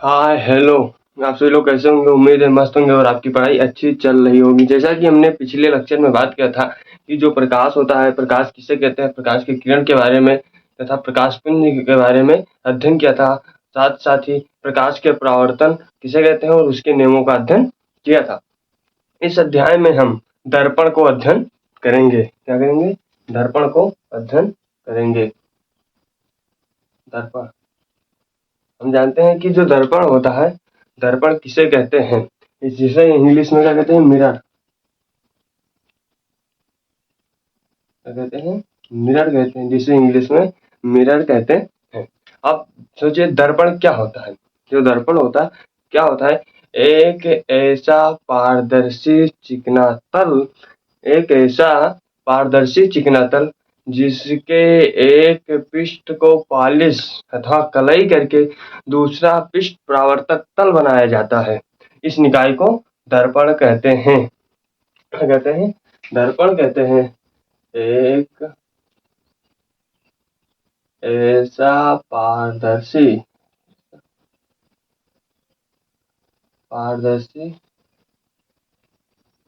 Hi hello. आप सभी लोग कैसे होंगे? उम्मीद है मस्त होंगे और आपकी पढ़ाई अच्छी चल रही होगी। जैसा कि हमने पिछले लेक्चर में बात किया था कि जो प्रकाश होता है, प्रकाश किसे कहते हैं, प्रकाश के किरण के बारे में तथा प्रकाश पुंज के बारे में अध्ययन किया था। साथ साथ ही प्रकाश के परावर्तन किसे कहते हैं और उसके नियमों का अध्ययन किया था। इस अध्याय में हम दर्पण को अध्ययन करेंगे। क्या करेंगे? दर्पण को अध्ययन करेंगे। दर्पण हम जानते हैं कि जो दर्पण होता है, दर्पण किसे कहते हैं, जिसे इंग्लिश में क्या कहते हैं? मिरर। क्या कहते हैं? मिरर कहते हैं, जिसे इंग्लिश में मिरर कहते हैं। अब सोचिए दर्पण क्या होता है। जो दर्पण होता है क्या होता है? एक ऐसा पारदर्शी चिकना तल, एक ऐसा पारदर्शी चिकना तल जिसके एक पृष्ठ को पॉलिश अथवा कलई करके दूसरा पृष्ठ परावर्तक तल बनाया जाता है। इस निकाय को दर्पण कहते हैं। क्या कहते हैं? दर्पण कहते हैं एक ऐसा पारदर्शी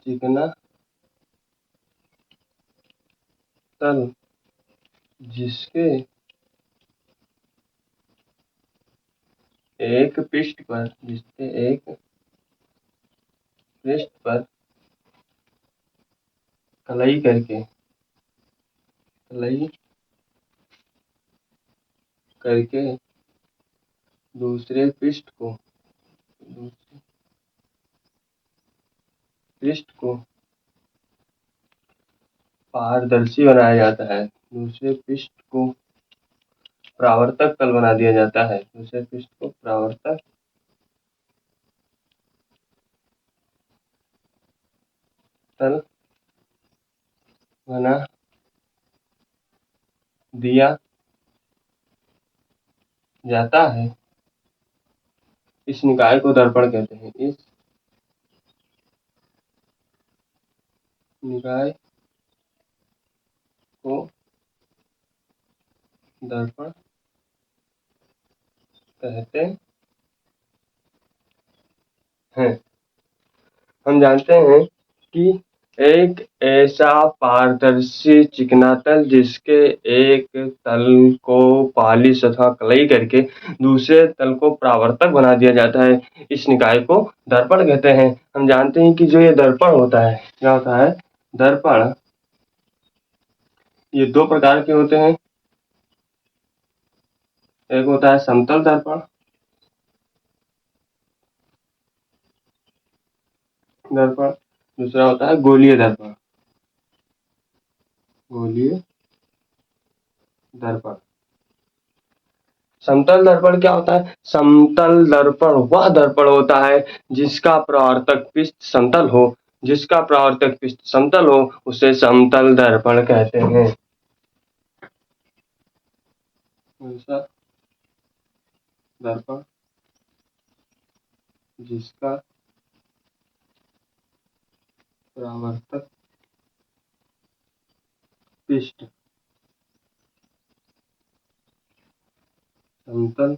चिकना तल जिसके एक पृष्ठ पर कलई करके दूसरे पृष्ठ को पारदर्शी बनाया जाता है। दूसरे पृष्ठ को परावर्तक तल बना दिया जाता है। दूसरे पृष्ठ को परावर्तक तल बना दिया जाता है। इस निकाय को दर्पण कहते हैं। इस निकाय को दर्पण कहते हैं। हम जानते हैं कि एक ऐसा पारदर्शी चिकना तल जिसके एक तल को पॉलिश अथवा कलई करके दूसरे तल को परावर्तक बना दिया जाता है, इस निकाय को दर्पण कहते हैं। हम जानते हैं कि जो ये दर्पण होता है, क्या होता है? दर्पण ये दो प्रकार के होते हैं। एक होता है समतल दर्पण, दूसरा होता है गोलीय दर्पण। समतल दर्पण क्या होता है? समतल दर्पण वह दर्पण होता है जिसका परावर्तक पृष्ठ समतल हो, उसे समतल दर्पण कहते हैं। दर्पण जिसका परावर्तक पृष्ठ समतल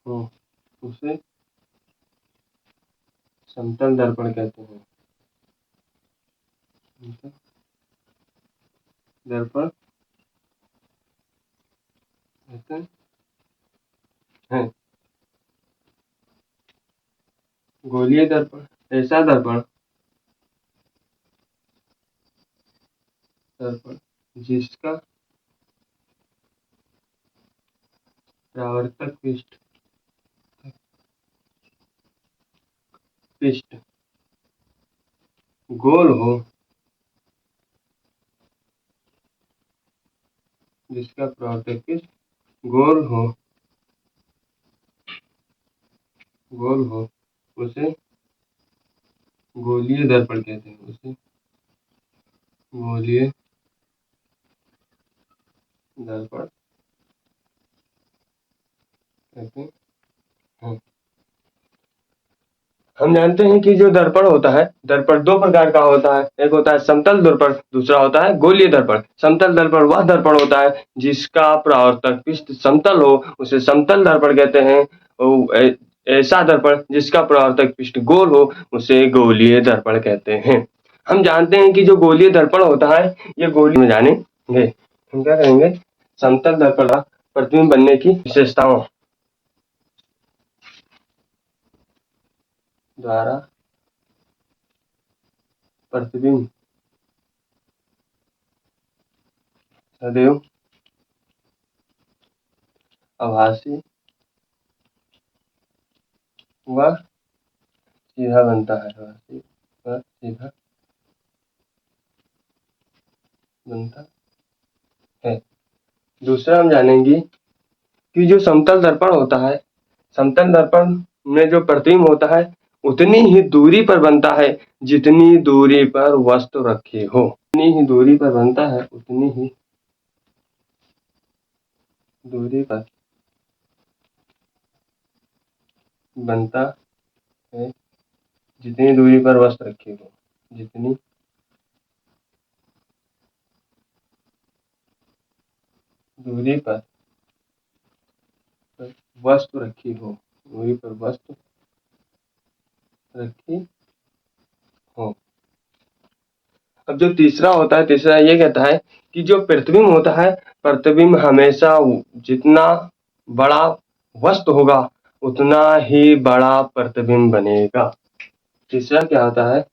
हो, उसे समतल दर्पण कहते हैं। दर्पण कहते हैं। गोलीय दर्पण ऐसा दर्पण जिसका परावर्तक पृष्ठ गोल हो, जिसका परावर्तक पृष्ठ गोल हो, उसे गोलीय दर्पण कहते हैं। उसे गोलीय दर्पण कहते हैं। हम जानते हैं कि जो दर्पण होता है, दर्पण दो प्रकार का होता है। एक होता है समतल दर्पण, दूसरा होता है गोलीय दर्पण। समतल दर्पण वह दर्पण होता है जिसका परावर्तक पृष्ठ समतल हो, उसे समतल दर्पण कहते हैं। ऐसा दर्पण जिसका परावर्तक पृष्ठ गोल हो उसे गोलीय दर्पण कहते हैं। हम जानते हैं कि जो गोलीय दर्पण होता है ये गोलीय में जानेंगे। हम क्या करेंगे, समतल दर्पण का प्रतिबिंब बनने की विशेषताओं द्वारा प्रतिबिंब सदैव आभासी व सीधा बनता है, आभासी व सीधा बनता है। दूसरा हम जानेंगे कि जो समतल दर्पण होता है, समतल दर्पण में जो प्रतिबिंब होता है उतनी ही दूरी पर बनता है जितनी दूरी पर वस्तु रखी हो। उतनी ही दूरी पर बनता है, उतनी ही दूरी पर बनता है जितनी दूरी पर वस्तु रखी हो। जितनी दूरी पर वस्तु रखी हो, दूरी पर वस्तु रखी हो। अब जो तीसरा होता है, तीसरा ये कहता है कि जो प्रतिबिंब होता है, प्रतिबिंब हमेशा जितना बड़ा वस्तु होगा उतना ही बड़ा प्रतिबिंब बनेगा। तीसरा क्या होता है,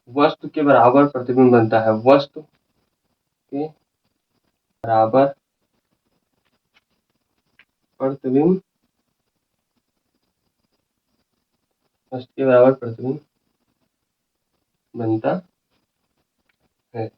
वस्तु के बराबर प्रतिबिंब बनता है, वस्तु के बराबर प्रतिबिंब, वस्तु के बराबर प्रतिबिंब बनता है।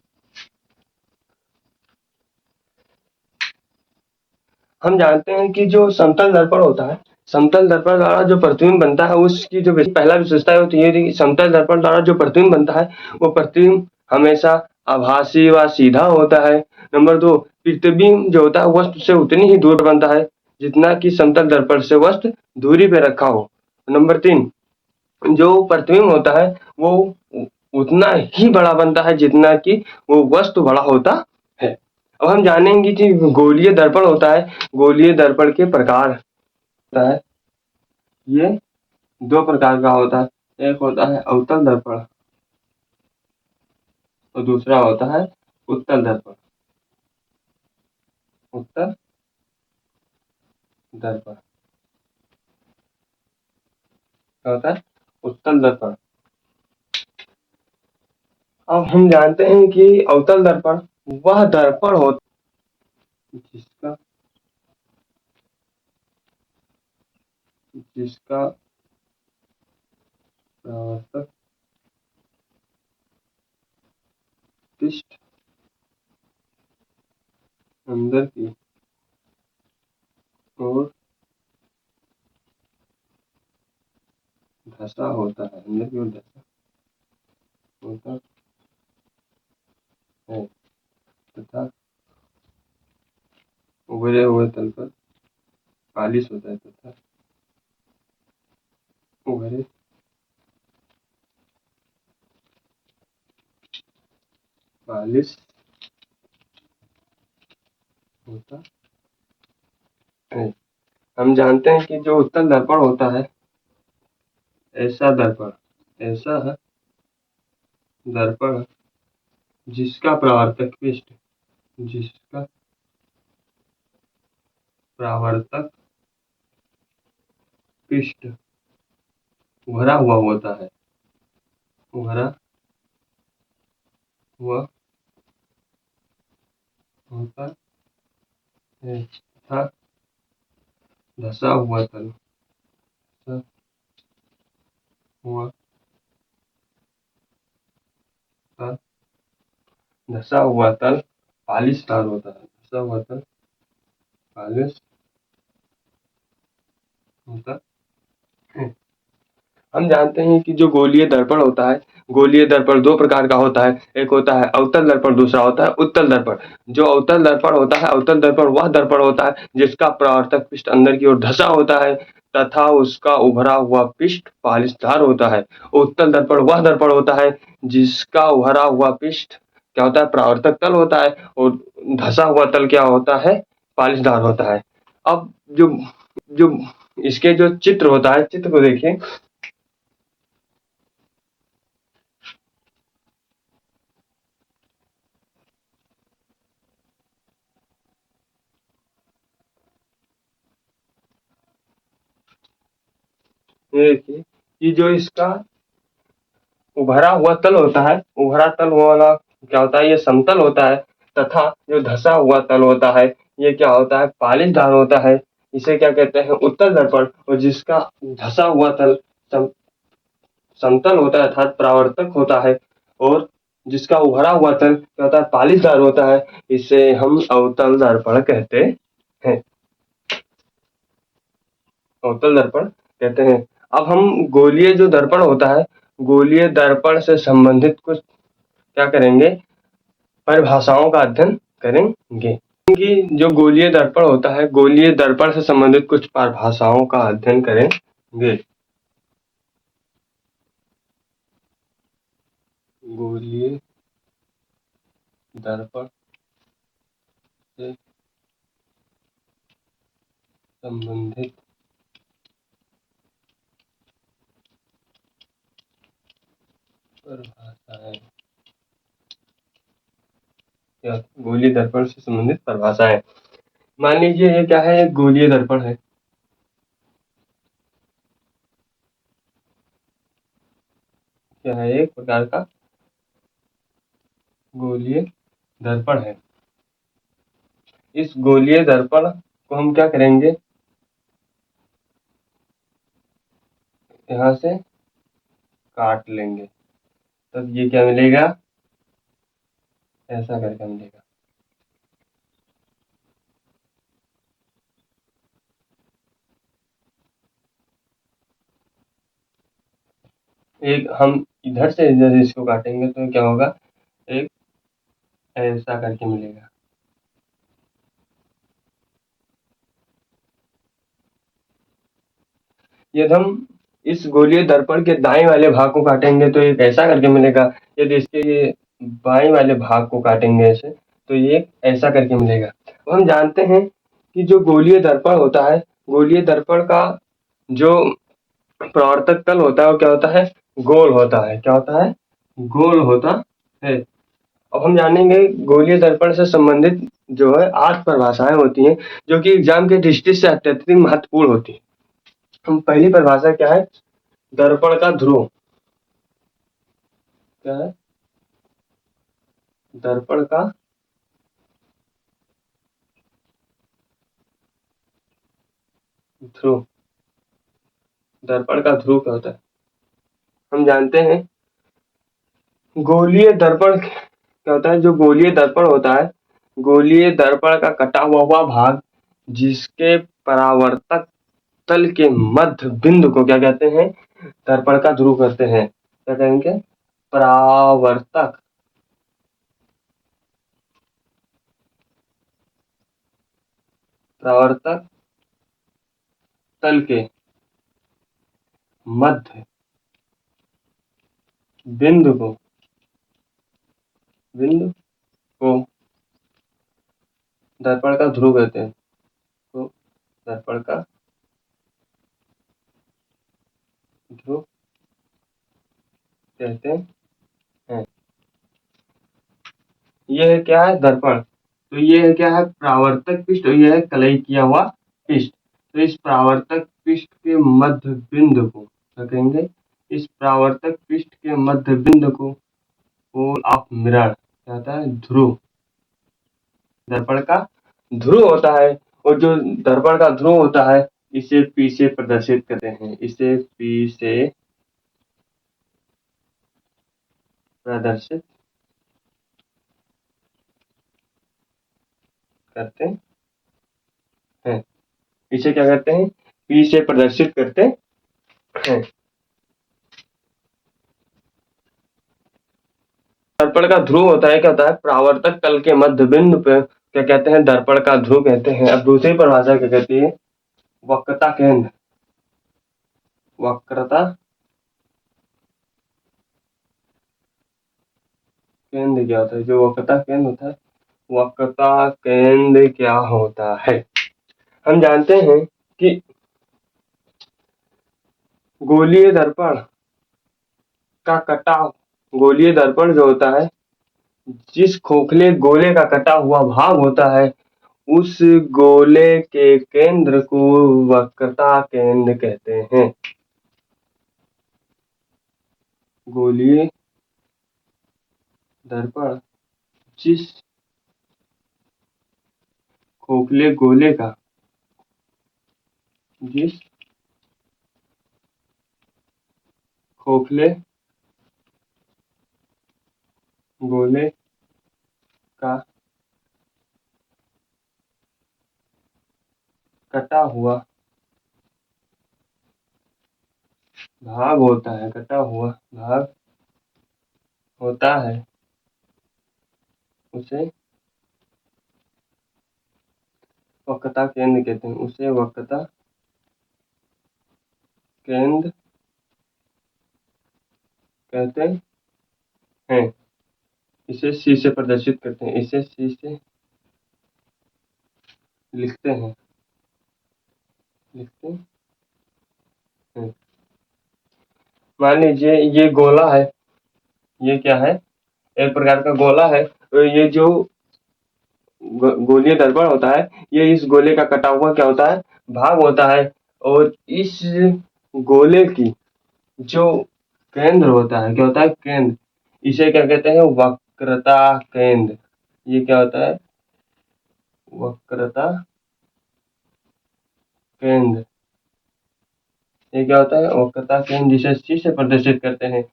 हम जानते हैं कि जो समतल दर्पण होता है, समतल दर्पण द्वारा जो प्रतिबिंब बनता है उसकी जो पहला विशेषता होती है कि समतल दर्पण द्वारा जो प्रतिबिंब बनता है वो प्रतिबिंब हमेशा आभासी व सीधा होता है। नंबर 2, प्रतिबिंब जो होता है वस्तु से उतनी ही दूर बनता है जितना कि समतल दर्पण से वस्तु दूरी पे रखा हो। नंबर 3, जो प्रतिबिंब होता है वो उतना ही बड़ा बनता है जितना कि वो वस्तु बड़ा होता है। अब हम जानेंगे कि गोलीय दर्पण होता है, गोलीय दर्पण के प्रकार होता है, ये 2 प्रकार का होता है, एक होता है अवतल दर्पण और दूसरा होता है उत्तल दर्पण। उत्तल दर्पण क्या होता है, उत्तल दर्पण। अब हम जानते हैं कि अवतल दर्पण वह दर्पण होता जिसका जिसका परावर्तक पृष्ठ अंदर की ओर धंसा होता है, अंदर की ओर धंसा होता है तथा उभरे हुए तल पर पालिश होता है, तथा उभरे पालिश होता है। हम जानते हैं कि जो उत्तल दर्पण होता है, ऐसा दर्पण जिसका परावर्तक पृष्ठ उभरा हुआ होता है, उभरा हुआ होता है तथा धंसा हुआ तल धंसा हुआ तल पालिशदार होता है, धंसा हुआ तल पालिश होता है। हम जानते हैं कि जो गोलीय दर्पण होता है, गोलीय दर्पण 2 प्रकार का होता है, एक होता है अवतल दर्पण, दूसरा होता है उत्तल दर्पण। जो अवतल दर्पण होता है, अवतल दर्पण वह दर्पण होता है जिसका परावर्तक पृष्ठ अंदर की ओर धंसा होता है तथा उसका उभरा हुआ पृष्ठ पालिशदार होता है। उत्तल दर्पण वह दर्पण होता है जिसका उभरा हुआ पृष्ठ क्या होता है, परावर्तक तल होता है और धंसा हुआ तल क्या होता है, पालिशदार होता है। अब जो जो इसके जो चित्र होता है, चित्र को देखिए। ये देखिए कि जो इसका उभरा हुआ तल होता है, उभरा तल वाला क्या होता है, ये समतल होता है, तथा जो धसा हुआ तल होता है ये क्या होता है, पालिशदार होता है। इसे क्या कहते हैं, उत्तल दर्पण। और जिसका धसा हुआ तल समतल होता है अर्थात परावर्तक होता है, और जिसका उभरा हुआ तल क्या होता है, पालिशदार होता है, इसे हम अवतल दर्पण कहते हैं। अवतल दर्पण कहते हैं। अब हम गोलीय जो दर्पण होता है, गोलीय दर्पण से संबंधित कुछ क्या करेंगे, परिभाषाओं का अध्ययन करेंगे। कि जो गोलीय दर्पण होता है, गोलीय दर्पण से संबंधित कुछ परिभाषाओं का अध्ययन करेंगे। गोलीय दर्पण से संबंधित परिभाषाएं, या गोलीय दर्पण से संबंधित परिभाषाएं। मान लीजिए ये क्या है, एक गोलीय दर्पण है। क्या है, एक प्रकार का गोलीय दर्पण है। इस गोलीय दर्पण को हम क्या करेंगे, यहाँ से काट लेंगे, तब ये क्या मिलेगा, ऐसा करके मिलेगा। एक हम इधर से इधर इसको काटेंगे तो क्या होगा, एक ऐसा करके मिलेगा। यदि हम इस गोलीय दर्पण के दाएं वाले भाग को काटेंगे तो एक ऐसा करके मिलेगा। यदि इसके ये बाएं वाले भाग को काटेंगे ऐसे, तो ये ऐसा करके मिलेगा। अब हम जानते हैं कि जो गोलीय दर्पण होता है, गोलीय दर्पण का जो परावर्तक तल होता है वो क्या होता है, गोल होता है। क्या होता है, गोल होता है। अब हम जानेंगे गोलीय दर्पण से संबंधित जो है 8 परिभाषाएं होती हैं, जो कि एग्जाम की दृष्टि से अत्यधिक महत्वपूर्ण होती है। हम पहली परिभाषा क्या है, दर्पण का ध्रुव। क्या है, दर्पण का ध्रुव। दर्पण का ध्रुव क्या होता है, हम जानते हैं गोलीय दर्पण क्या होता है। जो गोलीय दर्पण होता है, गोलीय दर्पण का कटा हुआ भाग जिसके परावर्तक तल के मध्य बिंदु को क्या कहते हैं, दर्पण का ध्रुव कहते हैं। क्या कहेंगे, परावर्तक परावर्तक तल के मध्य बिंदु को दर्पण का ध्रुव कहते हैं। तो दर्पण का ध्रुव कहते हैं। यह क्या है, दर्पण। तो ये है क्या है, परावर्तक पृष्ठ, और यह है कलई किया हुआ पृष्ठ। तो इस परावर्तक पृष्ठ के मध्य बिंदु को क्या कहेंगे, इस परावर्तक पृष्ठ के मध्य बिंदु को पोल ऑफ मिरर क्या होता है, ध्रुव। दर्पण का ध्रुव होता है। और जो दर्पण का ध्रुव होता है इसे पी से प्रदर्शित करते हैं, इसे पी से प्रदर्शित करते हैं। इसे क्या करते हैं, पी से प्रदर्शित करते हैं। दर्पण का ध्रुव होता है, क्या होता है, परावर्तक तल के मध्य बिंदु पे क्या कहते हैं, दर्पण का ध्रुव कहते हैं। अब दूसरी परिभाषा क्या कहती है, वक्रता केंद्र। वक्रता केंद्र क्या होता है, जो वक्रता केंद्र होता है, वक्रता केंद्र क्या होता है। हम जानते हैं कि गोलीय दर्पण का कटा गोलीय दर्पण जो होता है, जिस खोखले गोले का कटा हुआ भाग होता है, उस गोले के केंद्र को वक्रता केंद्र कहते हैं। गोलीय दर्पण जिस खोखले गोले का जिस खोखले गोले का कटा हुआ भाग होता है, कटा हुआ भाग होता है, उसे वक्रता केंद्र कहते हैं। उसे वक्रता केंद्र कहते हैं। इसे सी से प्रदर्शित करते हैं। इसे सी से लिखते हैं। मान लीजिए ये गोला है, ये क्या है, एक प्रकार का गोला है। तो ये जो गोलीय दर्पण होता है, ये इस गोले का कटा हुआ क्या होता है, भाग होता है। और इस गोले की जो केंद्र होता है, क्या होता है, केंद्र, इसे क्या कहते हैं, वक्रता केंद्र। ये क्या होता है, वक्रता केंद्र। ये क्या होता है, वक्रता केंद्र, जिसे सी से प्रदर्शित करते हैं।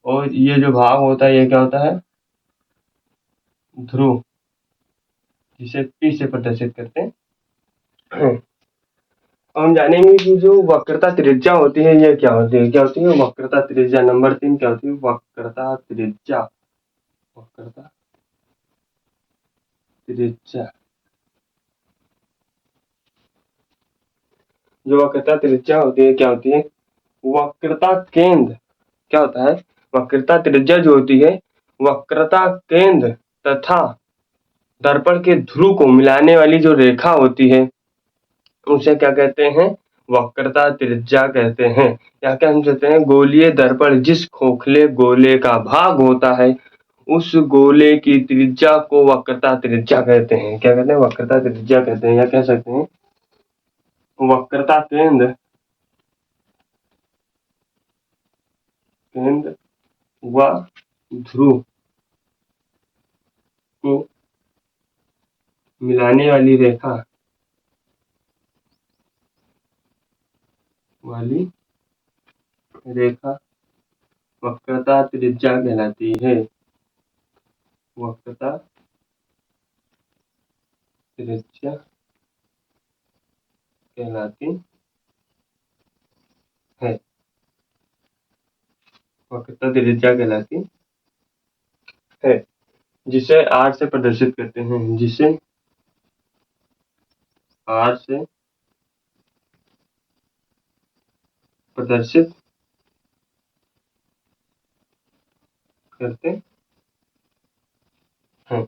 और ये जो भाग होता है, ये क्या होता है, ध्रुव, जिसे पी से प्रदर्शित करते हैं। हम जानेंगे कि जो वक्रता त्रिज्या होती है, ये क्या होती है। क्या होती है वक्रता त्रिज्या। नंबर 3 क्या होती है, वक्रता त्रिज्या। वक्रता त्रिज्या। जो वक्रता त्रिज्या होती है, क्या होती है, वक्रता केंद्र। क्या होता है, वक्रता त्रिज्या जो होती है, वक्रता केंद्र तथा दर्पण के ध्रुव को मिलाने वाली जो रेखा होती है, उसे क्या कहते हैं, वक्रता त्रिज्या कहते हैं। या क्या हम कहते हैं, गोलीय दर्पण जिस खोखले गोले का भाग होता है, उस गोले की त्रिज्या को वक्रता त्रिज्या कहते हैं। क्या कहते हैं, वक्रता त्रिज्या कहते हैं। या कह सकते हैं वक्रता केंद्र व ध्रुव को मिलाने वाली रेखा वक्रता त्रिज्या कहलाती है। वक्रता त्रिज्या कहलाती है। वक्रता त्रिज्या कहलाती है, जिसे आर से प्रदर्शित करते हैं। जिसे आर से प्रदर्शित करते हैं।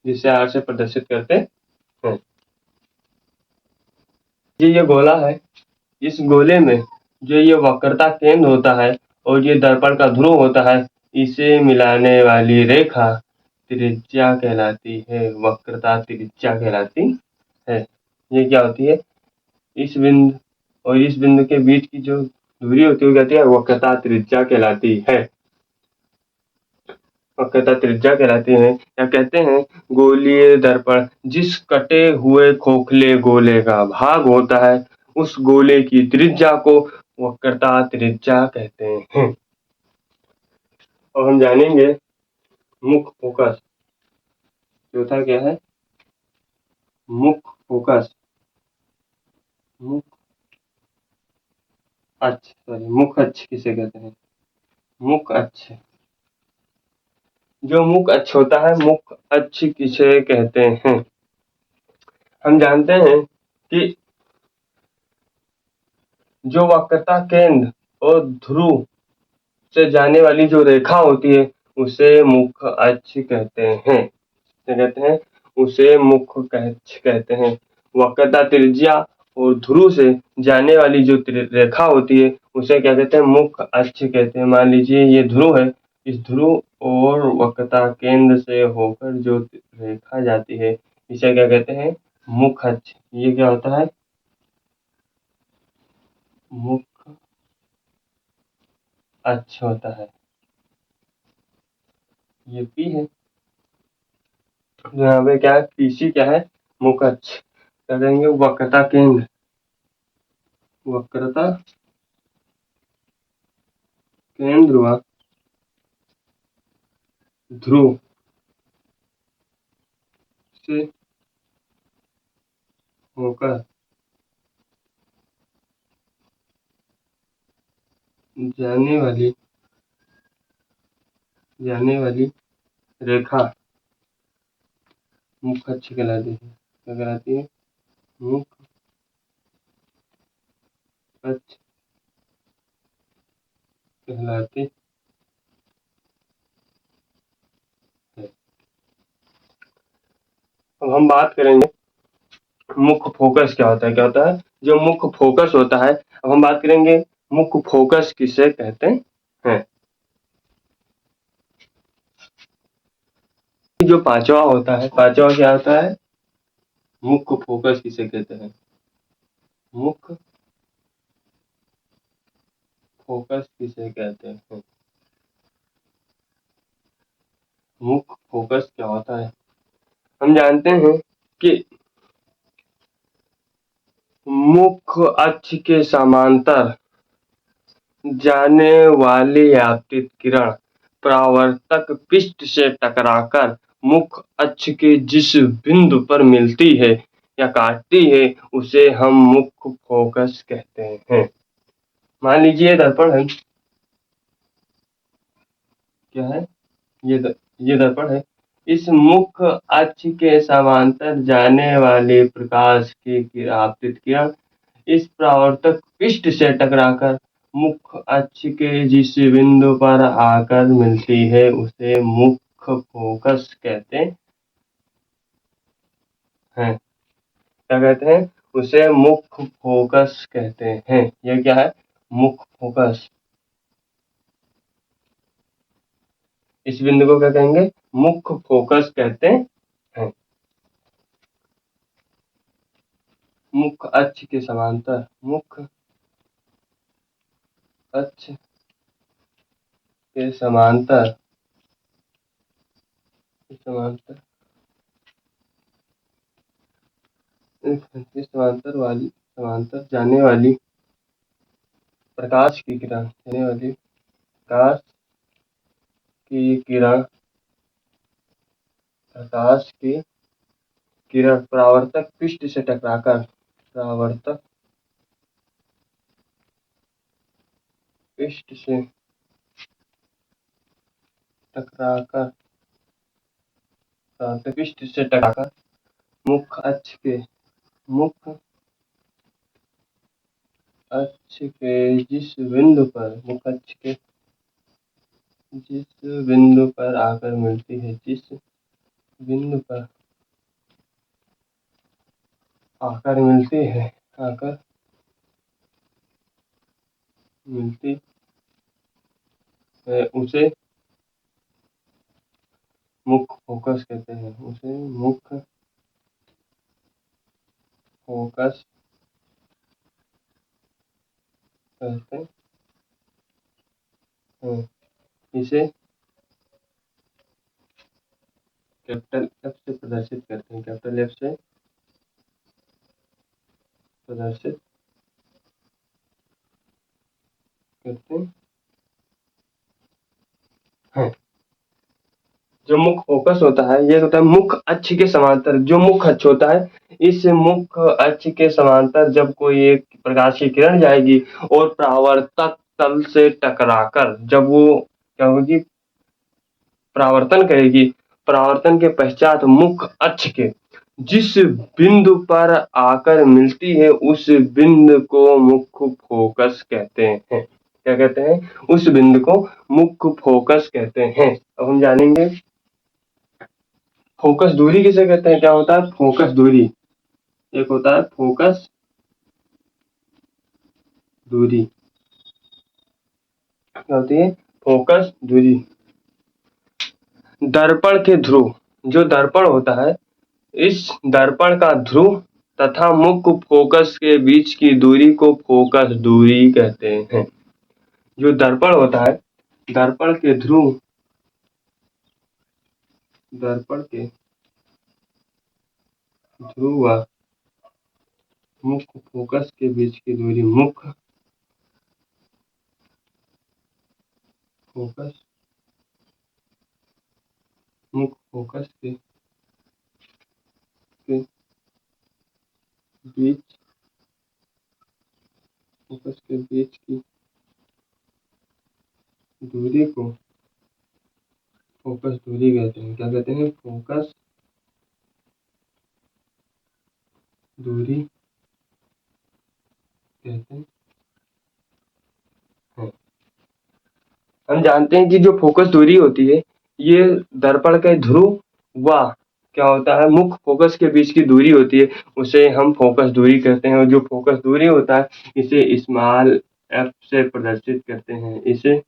जिसे आर से प्रदर्शित करते हैं। ये गोला है, इस गोले में जो ये वक्रता केंद्र होता है और ये दर्पण का ध्रुव होता है, इसे मिलाने वाली रेखा त्रिज्या कहलाती है। वक्रता त्रिज्या कहलाती है। ये क्या होती है, इस बिंदु और इस बिंदु के बीच की जो दूरी होती है, कहती है वक्रता त्रिज्या कहलाती है। वक्रता त्रिज्या कहलाती है। या कहते हैं गोलीय दर्पण जिस कटे हुए खोखले गोले का भाग होता है, उस गोले की त्रिज्या को वक्रता त्रिज्या कहते हैं। और हम जानेंगे मुख्य फोकस। चौथा क्या है, मुख्य फोकस। मुख्य अक्ष किसे कहते हैं, मुख्य अक्ष। जो मुख्य अक्ष होता है, मुख्य अक्ष किसे कहते हैं। हम जानते हैं कि जो वक्रता केंद्र और ध्रुव से जाने वाली जो रेखा होती है, उसे मुख्य अक्ष कहते हैं। क्या कहते हैं, उसे मुख्य अक्ष कहते हैं। वक्रता त्रिज्या और ध्रुव से जाने वाली जो रेखा होती है उसे क्या कहते हैं, मुख्य अक्ष कहते हैं। मान लीजिए ये ध्रुव है, इस ध्रुव और वक्रता केंद्र से होकर जो रेखा जाती है इसे क्या कहते हैं, मुख्य अक्ष। ये क्या होता है, मुख्य अक्ष होता है। ये पी है, यहाँ पे क्या है, पीसी क्या है, मुख्य अक्ष। क्या कहेंगे, वक्रता केंद्र, वक्रता केंद्र व ध्रुव से होकर जाने वाली रेखा मुख्य अक्ष कहलाती है। क्या कहलाती है, मुख्य अक्ष कहलाती है। अब हम बात करेंगे मुख्य फोकस क्या होता है। क्या होता है, जो मुख्य फोकस होता है। अब हम बात करेंगे मुख्य फोकस किसे कहते हैं। जो पांचवा होता है, पांचवा क्या होता है, मुख्य फोकस किसे कहते हैं, मुख्य फोकस किसे कहते हैं। मुख्य फोकस क्या होता है, हम जानते हैं कि मुख्य अक्ष के समांतर जाने वाली आपतित किरण परावर्तक पृष्ठ से टकराकर मुख्य अक्ष के जिस बिंदु पर मिलती है या काटती है उसे हम मुख्य फोकस कहते हैं। मान लीजिए दर्पण है, क्या है, ये दर्पण है। इस मुख्य अक्ष के समांतर जाने वाले प्रकाश की आपतित किरण इस परावर्तक पृष्ठ से टकराकर मुख्य अक्ष के जिस बिंदु पर आकर मिलती है उसे मुख्य फोकस कहते हैं। क्या कहते हैं, उसे मुख्य फोकस कहते हैं। यह क्या है, मुख्य फोकस। इस बिंदु को क्या कहेंगे, मुख्य फोकस कहते हैं। मुख्य अक्ष के समांतर, मुख्य अक्ष के समांतर समांतर समांतर जाने वाली प्रकाश की किरण, जाने वाली प्रकाश की किरण, प्रकाश की किरण परावर्तक पृष्ठ से टकराकर, परावर्तक पृष्ठ से टकराकर, परावर्तक पृष्ठ से टकराकर मुख्य अक्ष के, मुख्य अक्ष के जिस बिंदु पर, मुख्य अक्ष के जिस बिंदु पर आकर मिलती है, जिस बिंदु पर आकर मिलती है, आकर मिलती है उसे मुख्य फोकस कहते हैं। उसे मुख्य फोकस कहते हैं। इसे कैपिटल एफ से प्रदर्शित करते हैं, कैपिटल एफ से प्रदर्शित करते हैं। जो मुख्य फोकस होता है, ये होता है मुख्य अक्ष के समांतर। जो मुख्य अक्ष होता है, इस मुख्य अक्ष के समांतर जब कोई एक प्रकाश की किरण जाएगी और परावर्तक तल से टकराकर जब वो क्या होगी, परावर्तन करेगी, परावर्तन के पश्चात मुख्य अक्ष के जिस बिंदु पर आकर मिलती है उस बिंदु को मुख्य फोकस कहते हैं। क्या कहते हैं, उस बिंदु को मुख्य फोकस कहते हैं। अब हम जानेंगे फोकस दूरी किसे कहते हैं। क्या होता है फोकस दूरी, एक होता है फोकस दूरी क्या होती है? फोकस दूरी। दर्पण के ध्रुव, जो दर्पण होता है, इस दर्पण का ध्रुव तथा मुख्य फोकस के बीच की दूरी को फोकस दूरी कहते हैं। जो दर्पण होता है, दर्पण के ध्रुव, दर्पण के ध्रुव व मुख्य फोकस के बीच की दूरी, मुख्य फोकस, मुख्य फोकस के बीच, फोकस के बीच की दूरी को फोकस दूरी कहते हैं। क्या कहते हैं? फोकस दूरी कहते हैं। हम जानते हैं कि जो फोकस दूरी होती है, ये दर्पण के ध्रुव व क्या होता है, मुख्य फोकस के बीच की दूरी होती है, उसे हम फोकस दूरी कहते हैं। और जो फोकस दूरी होता है, इसे स्मॉल एफ से प्रदर्शित करते हैं। इसे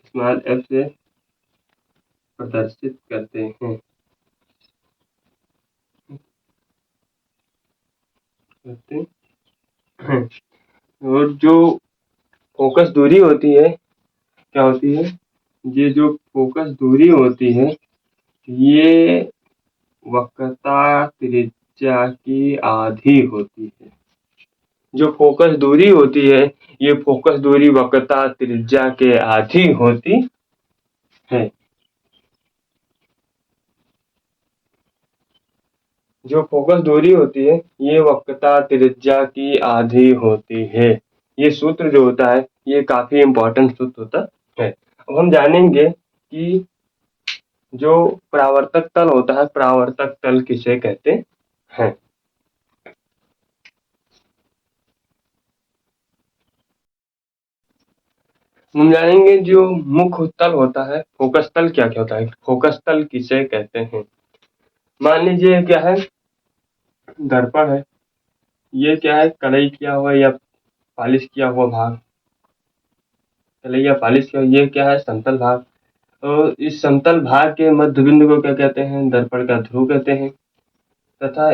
स्मॉल एफ से प्रदर्शित करते हैं। करते हैं। और जो फोकस दूरी होती है, क्या होती है? ये जो फोकस दूरी होती है, ये वक्रता त्रिज्या की आधी होती है। जो फोकस दूरी होती है, ये फोकस दूरी वक्रता त्रिज्या के आधी होती है। जो फोकस दूरी होती है, ये वक्रता त्रिज्या की आधी होती है। ये सूत्र जो होता है, ये काफी इंपॉर्टेंट सूत्र होता है। अब हम जानेंगे कि जो परावर्तक तल होता है, परावर्तक तल किसे कहते हैं। हम जानेंगे जो मुख्य तल होता है, फोकस तल क्या क्या होता है, फोकस तल किसे कहते हैं। मान लीजिए क्या है, दर्पण है, ये क्या है, कलई किया हुआ या पॉलिश किया हुआ भाग, कलई या पॉलिश किया, ये क्या है, समतल भाग। और इस समतल भाग के मध्य बिंदु को क्या कहते हैं? दर्पण का ध्रुव कहते हैं। तथा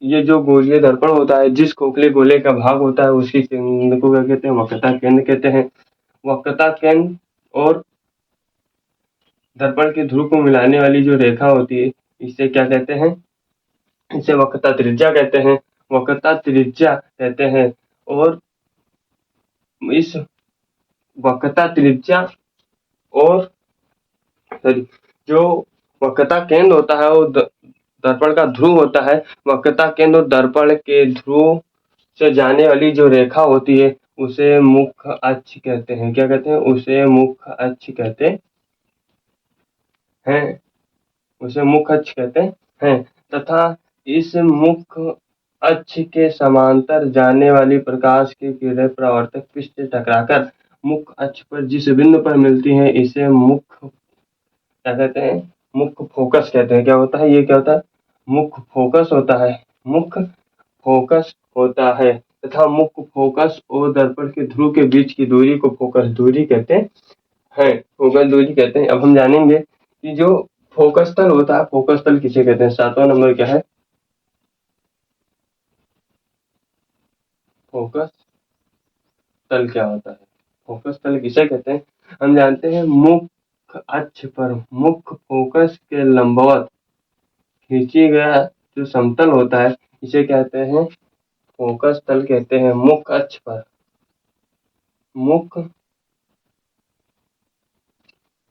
ये जो गोलीय दर्पण होता है, जिस खोखले गोले का भाग होता है, उसी केंद्र को क्या कहते हैं? वक्रता केंद्र कहते हैं। वक्रता केंद्र और दर्पण के ध्रुव को मिलाने वाली जो रेखा होती है, इसे क्या कहते हैं? इसे वक्रता त्रिज्या कहते हैं। वक्रता त्रिज्या कहते हैं। और इस वक्रता त्रिज्या और सॉरी, जो वक्रता केंद्र होता है, वो दर्पण का ध्रुव होता है। वक्रता केंद्र और दर्पण के ध्रुव से जाने वाली जो रेखा होती है, उसे मुख्य अक्ष कहते हैं। क्या कहते हैं? उसे मुख्य अक्ष कहते हैं। उसे मुख्य अक्ष कहते हैं। तथा इस मुख्य अक्ष के समांतर जाने वाली प्रकाश की किरणें परावर्तक पृष्ठ से टकराकर मुख्य अक्ष पर जिस बिंदु पर मिलती हैं, इसे मुख्य क्या कहते हैं? मुख्य फोकस कहते हैं। क्या होता है? ये क्या होता है? मुख्य फोकस होता है। मुख्य फोकस होता है। तथा मुख्य फोकस और दर्पण के ध्रुव के बीच की दूरी को फोकस दूरी कहते हैं। फोकस दूरी कहते हैं। अब हम जानेंगे कि जो फोकस तल होता है, फोकस तल किसे कहते हैं। 7वां नंबर क्या है? फोकस तल क्या होता है? फोकस तल किसे कहते हैं? हम जानते हैं, मुख्य अक्ष पर मुख्य फोकस के लंबवत खींची गया जो समतल होता है, इसे कहते हैं फोकस तल कहते हैं। मुख्य अक्ष पर, मुख्य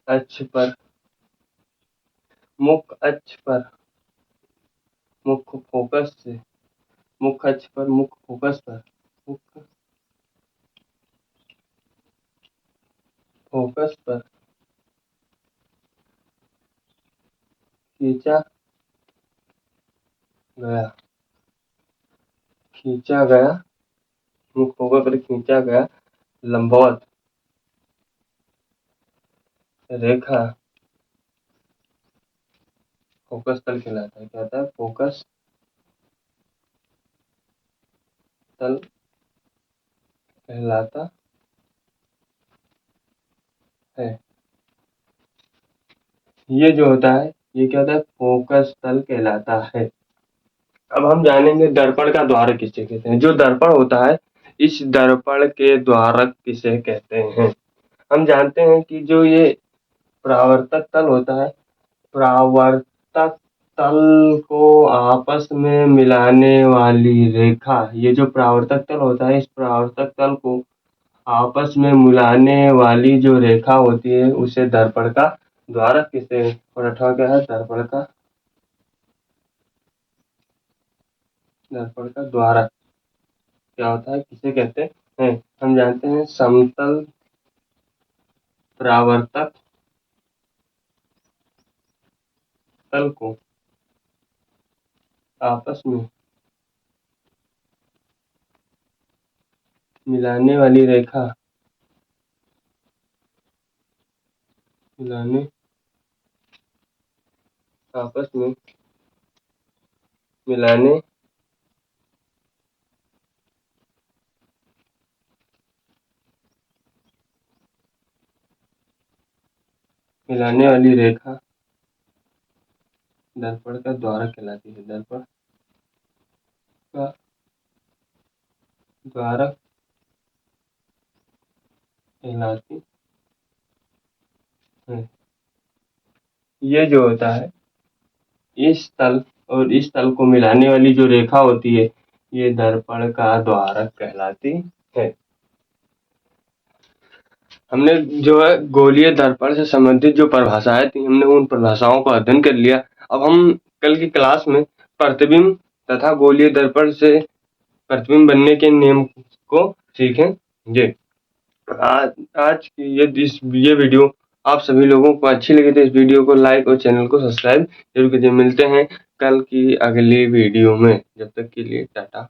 अक्ष पर, मुख्य अक्ष पर मुख्य फोकस से, मुख्य अक्ष पर मुख्य फोकस पर, मुख्य फोकस पर खींचा गया, खींचा गया, मुख्य फोकस पर खींचा गया लंबवत रेखा फोकस तल कहलाता है। क्या होता है? फोकस तल कहलाता है। ये जो होता है ये क्या होता है, फोकस तल कहलाता है। अब हम जानेंगे दर्पण का द्वारक किसे कहते हैं। जो दर्पण होता है इस दर्पण के द्वारक किसे कहते हैं। हम जानते हैं कि जो ये परावर्तक तल होता है, परावर्तक तल को आपस में मिलाने वाली रेखा, ये जो परावर्तक तल होता है इस परावर्तक तल को आपस में मिलाने वाली जो रेखा होती है उसे दर्पण का द्वारक किसे, और 8वां क्या है, दर्पण का द्वारक क्या होता है, किसे कहते हैं। हम जानते हैं समतल परावर्तक तल को आपस में मिलाने वाली रेखा, मिलाने आपस में मिलाने मिलाने वाली रेखा दर्पण का द्वारक कहलाती है। दर्पण का द्वारक कहलाती है। ये जो होता है इस तल और इस तल को मिलाने वाली जो रेखा होती है ये दर्पण का द्वारक कहलाती है। हमने जो है गोलीय दर्पण से संबंधित जो परिभाषाएं थी हमने उन परिभाषाओं का अध्ययन कर लिया। अब हम कल की क्लास में प्रतिबिंब तथा गोलीय दर्पण से प्रतिबिंब बनने के नियम को सीखेंगे। आज की ये वीडियो आप सभी लोगों को अच्छी लगी तो इस वीडियो को लाइक और चैनल को सब्सक्राइब जरूर कीजिए। मिलते हैं कल की अगली वीडियो में, जब तक के लिए टाटा।